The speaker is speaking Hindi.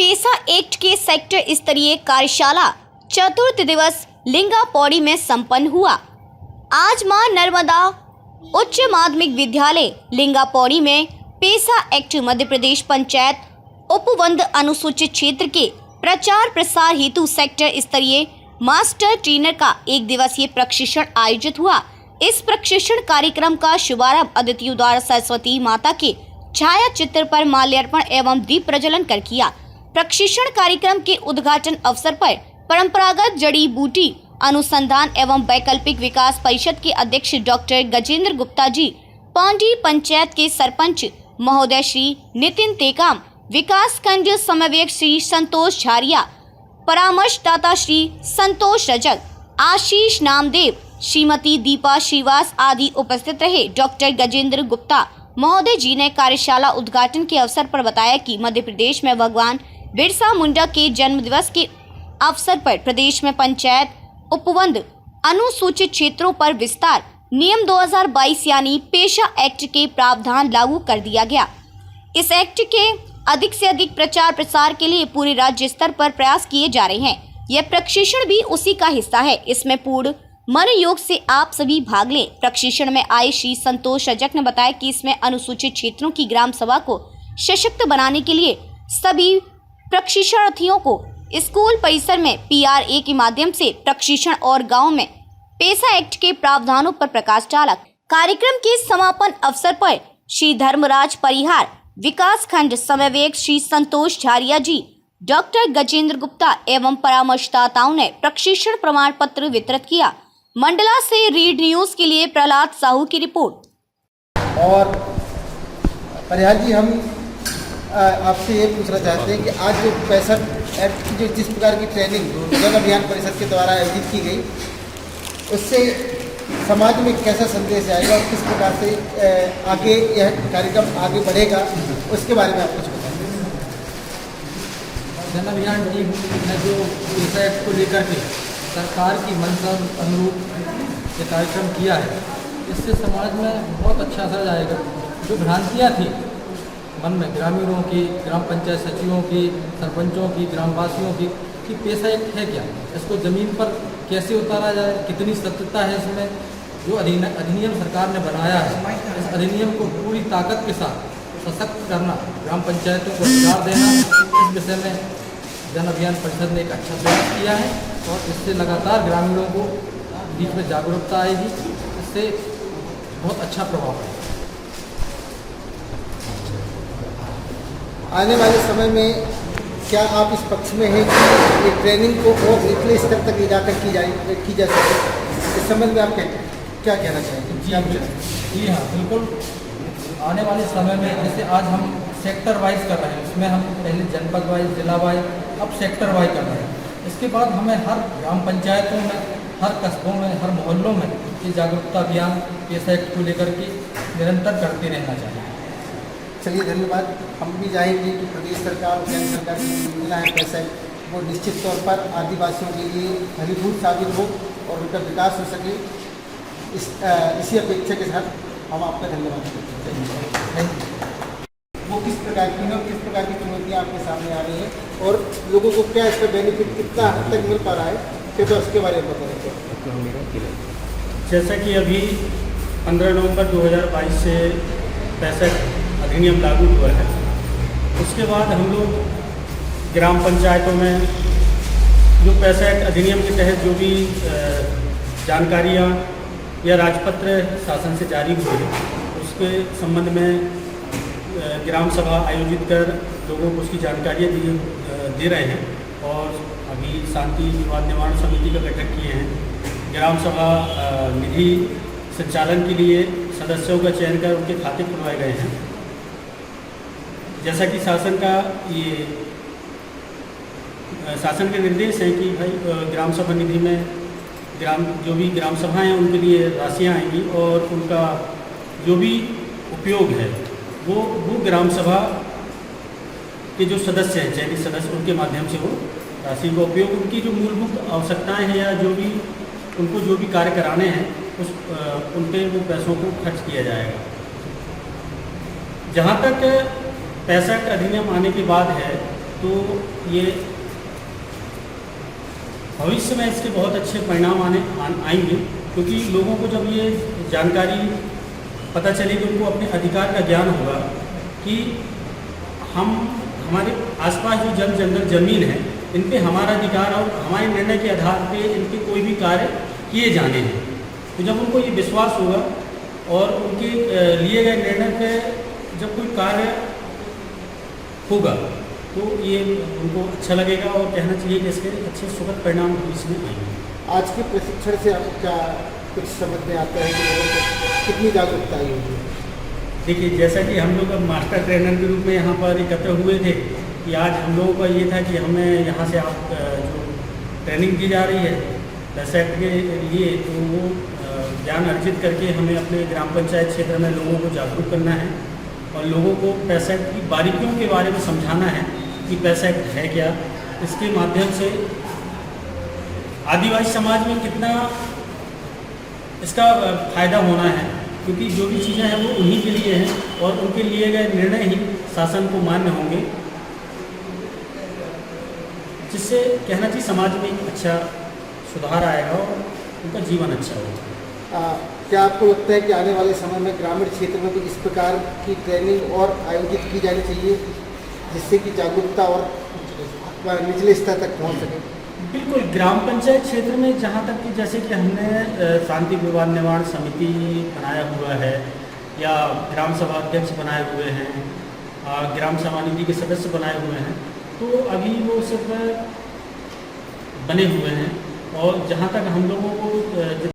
पेसा एक्ट के सेक्टर स्तरीय कार्यशाला चतुर्थ दिवस लिंगापौड़ी में संपन्न हुआ। आज मां नर्मदा उच्च माध्यमिक विद्यालय लिंगापौड़ी में पेसा एक्ट मध्य प्रदेश पंचायत उपवंद अनुसूचित क्षेत्र के प्रचार प्रसार हेतु सेक्टर स्तरीय मास्टर ट्रेनर का एक दिवसीय प्रशिक्षण आयोजित हुआ। इस प्रशिक्षण कार्यक्रम का शुभारंभ अतिथियों द्वारा सरस्वती माता के छाया चित्र पर माल्यार्पण एवं दीप प्रज्वलन कर किया। प्रशिक्षण कार्यक्रम के उद्घाटन अवसर पर परंपरागत जड़ी बूटी अनुसंधान एवं वैकल्पिक विकास परिषद के अध्यक्ष डॉक्टर गजेंद्र गुप्ता जी, पांडी पंचायत के सरपंच महोदय श्री नितिन टेकाम, विकास खंड समन्वयक श्री संतोष झारिया, परामर्शदाता श्री संतोष रजक, आशीष नामदेव, श्रीमती दीपा श्रीवास आदि उपस्थित रहे। डॉक्टर गजेंद्र गुप्ता महोदय जी ने कार्यशाला उद्घाटन के अवसर पर बताया कि मध्य प्रदेश में भगवान बिरसा मुंडा के जन्म दिवस के अवसर पर प्रदेश में पंचायत उपवंद अनुसूचित क्षेत्रों पर विस्तार नियम 2022 यानी पेशा एक्ट के प्रावधान लागू कर दिया गया। इस एक्ट के अधिक से अधिक प्रचार प्रसार के लिए पूरे राज्य स्तर पर प्रयास किए जा रहे हैं। यह प्रशिक्षण भी उसी का हिस्सा है। इसमें पूर्ण मनोयोग से आप सभी भाग लें। प्रशिक्षण में आए श्री संतोष रजक ने बताया कि इसमें अनुसूचित क्षेत्रों की ग्राम सभा को सशक्त बनाने के लिए सभी प्रशिक्षणार्थियों को स्कूल परिसर में PRA के माध्यम से प्रशिक्षण और गाँव में पेसा एक्ट के प्रावधानों पर प्रकाश डाला। कार्यक्रम के समापन अवसर पर श्री धर्मराज परिहार, विकास खंड समन्वयक श्री संतोष झारिया जी, डॉक्टर गजेंद्र गुप्ता एवं परामर्शदाताओं ने प्रशिक्षण प्रमाण पत्र वितरित किया। मंडला से रीड न्यूज के लिए प्रहलाद साहू की रिपोर्ट। और परिहार जी, हम आपसे ये पूछना चाहते हैं कि आज जो 65 एक्ट की जो जिस प्रकार की ट्रेनिंग जन अभियान परिषद के द्वारा आयोजित की गई, उससे समाज में कैसा संदेश आएगा और किस प्रकार से आगे यह कार्यक्रम आगे बढ़ेगा, उसके बारे में आप कुछ बताएं। जन अभियान टीम ने जो पेसा एक्ट को लेकर के सरकार की मंशा अनुरूप ये कार्यक्रम किया है, इससे समाज में बहुत अच्छा असर आएगा। जो भ्रांतियाँ थी मन में ग्रामीणों की, ग्राम पंचायत सचिवों की, सरपंचों की, ग्रामवासियों की कि पेसा एक्ट है क्या, इसको ज़मीन पर कैसे उतारा जाए, कितनी सत्यता है इसमें। जो अधिनियम सरकार ने बनाया है, इस अधिनियम को पूरी ताकत के साथ सशक्त करना, ग्राम पंचायतों को अधिकार देना, इस विषय में जन अभियान परिषद ने एक अच्छा प्रयास किया है और इससे लगातार ग्रामीणों को बीच में जागरूकता आएगी। इससे बहुत अच्छा प्रभाव है। आने वाले समय में क्या आप इस पक्ष में हैं कि ये ट्रेनिंग को और निचले स्तर तक ले जाकर की जा सके? इस संबंध में आप क्या कहना चाहेंगे? जी हाँ, बिल्कुल। आने वाले समय में जैसे आज हम सेक्टर वाइज कर रहे हैं, उसमें हम पहले जनपद वाइज, जिला वाइज, अब सेक्टर वाइज कर रहे हैं। इसके बाद हमें हर ग्राम पंचायतों में, हर कस्बों में, हर मोहल्लों में ये जागरूकता अभियान पेसा एक्ट को लेकर के निरंतर करते रहना चाहिए। चलिए, धन्यवाद। हम भी चाहेंगे कि प्रदेश सरकार और केंद्र सरकार की योजना है पेसा एक्ट, वो निश्चित तौर पर आदिवासियों के लिए फलीभूत साबित हो और उनका विकास हो सके। इसी अपेक्षा के साथ हम आपका धन्यवाद करते हैं। वो किस प्रकार की चुनौतियाँ आपके सामने आ रही हैं और लोगों को क्या इसका बेनिफिट कितना हद तक मिल पा रहा है, फिर उसके बारे में बताएंगे। जैसा कि अभी 15 नवंबर 2022 से पेसा अधिनियम लागू हुआ है, उसके बाद हम लोग ग्राम पंचायतों में जो पेसा एक्ट अधिनियम के तहत जो भी जानकारियाँ या राजपत्र शासन से जारी हुए हैं, उसके संबंध में ग्राम सभा आयोजित कर लोगों को उसकी जानकारियाँ दे रहे हैं। और अभी शांति विवाद निवारण समिति का गठन किए हैं। ग्राम सभा निधि संचालन के लिए सदस्यों का चयन कर उनके खाते खुलवाए गए हैं। जैसा कि शासन के निर्देश है कि भाई ग्राम सभा निधि में जो भी ग्राम सभाएं हैं उनके लिए राशियां आएंगी और उनका जो भी उपयोग है वो ग्राम सभा के जो सदस्य हैं, चयनित सदस्य, उनके माध्यम से वो राशि का उपयोग उनकी जो मूलभूत आवश्यकताएं हैं या उनको जो भी कार्य कराने हैं उन पे वो पैसों को खर्च किया जाएगा। जहाँ तक पेसा एक्ट अधिनियम आने के बाद है तो ये भविष्य में इसके बहुत अच्छे परिणाम आएंगे, क्योंकि लोगों को जब ये जानकारी पता चलेगी, उनको अपने अधिकार का ज्ञान होगा कि हमारे आसपास जो जल जंगल ज़मीन है, इन पे हमारा अधिकार और हमारे निर्णय के आधार पे इन पे कोई भी कार्य किए जाने हैं। तो जब उनको ये विश्वास होगा और उनके लिए गए निर्णय पे जब कोई कार्य होगा तो ये उनको अच्छा लगेगा और कहना चाहिए कि इसके अच्छे सुखद परिणाम भविष्य में आएंगे। आज के प्रशिक्षण से आपको क्या कुछ समझ में आता है कि लोगों को कितनी जागरूकता आई होगी? देखिए, जैसा कि हम लोग अब मास्टर ट्रेनर के रूप में यहाँ पर एकत्र हुए थे कि आज हम लोगों का ये था कि हमें यहाँ से आप जो ट्रेनिंग दी जा रही है पैसा एक्ट के लिए, तो वो ज्ञान अर्जित करके हमें अपने ग्राम पंचायत क्षेत्र में लोगों को जागरूक करना है और लोगों को पैसा एक्ट की बारीकियों के बारे में समझाना है कि पैसा एक्ट है क्या, इसके माध्यम से आदिवासी समाज में कितना इसका फ़ायदा होना है, क्योंकि जो भी चीज़ें हैं वो उन्हीं के लिए हैं और उनके लिए गए निर्णय ही शासन को मान्य होंगे, जिससे कहना चाहिए समाज में एक अच्छा सुधार आएगा और उनका जीवन अच्छा होगा। क्या आपको लगता है कि आने वाले समय में ग्रामीण क्षेत्र में भी इस प्रकार की ट्रेनिंग और आयोजित की जानी चाहिए, जिससे कि जागरूकता और निचले स्तर तक पहुंच सके? बिल्कुल, ग्राम पंचायत क्षेत्र में जहाँ तक कि जैसे कि हमने शांति विवाद निवारण समिति बनाया हुआ है या ग्राम सभा अध्यक्ष बनाए हुए हैं, ग्राम सभानिधि के सदस्य बनाए हुए हैं, तो अभी वो सब बने हुए हैं और जहाँ तक हम लोगों को